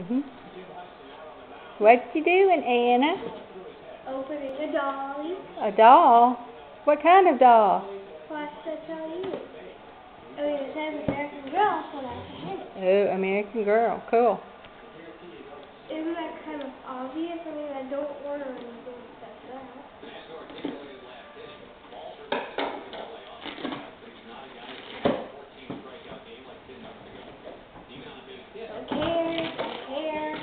Mhm. What you doing, Anna? Opening a dolly. A doll? What kind of doll? What's that tell you? I mean, it says American Girl, so that's a hint. Oh, American Girl. Cool. Isn't that kind of obvious? I mean, I don't order anything that's that. Don't care.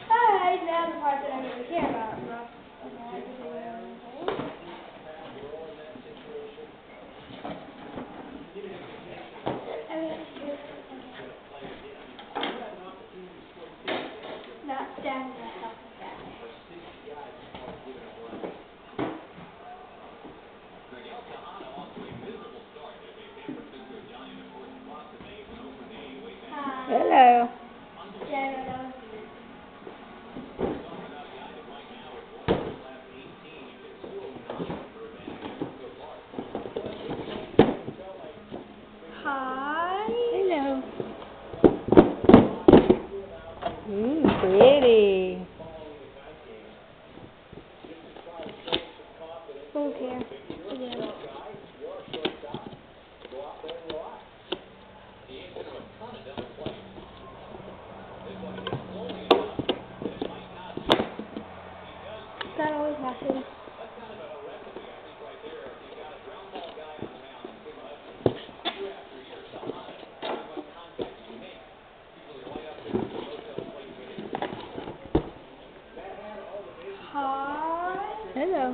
Alright, now the part that I really care about. Not imagining or anything. I mean, not stabbing myself with that. Hello. Yeah, I don't know. Hi. Hello. Pretty. Don't care. Again. That always happens. Hi. Hello.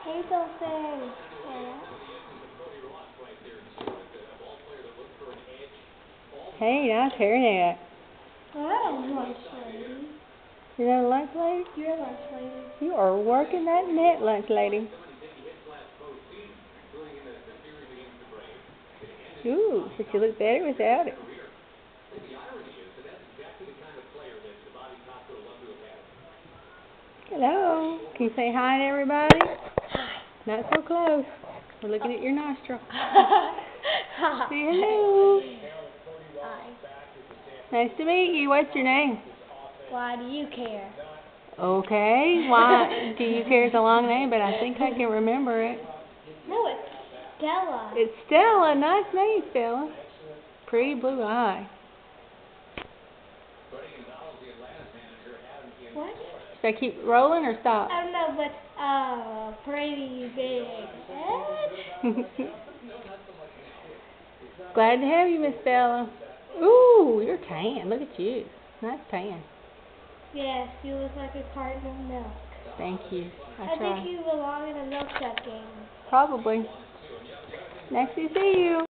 Hey, Dolphin. Yeah. Hey, nice hairnet. Well, lunch lady. You know, lunch lady? You're lunch lady. You are working that net, lunch lady. Ooh, but you look better without it. Hello. Can you say hi to everybody? Hi. Not so close. We're looking at your nostril. Hi. Say hello. Hi. Nice to meet you. What's your name? Why do you care? Okay. Why do you care? It's a long name, but I think I can remember it. No, it's Stella. It's Stella. Nice name, Stella. Pretty blue eye. What? Should I keep rolling or stop? I don't know, but pretty big head. Glad to have you, Miss Stella. Ooh, you're tan. Look at you. Nice tan. Yes, you look like a carton of milk. Thank you. I try. think you belong in a milk jug game. Probably. Next to see you.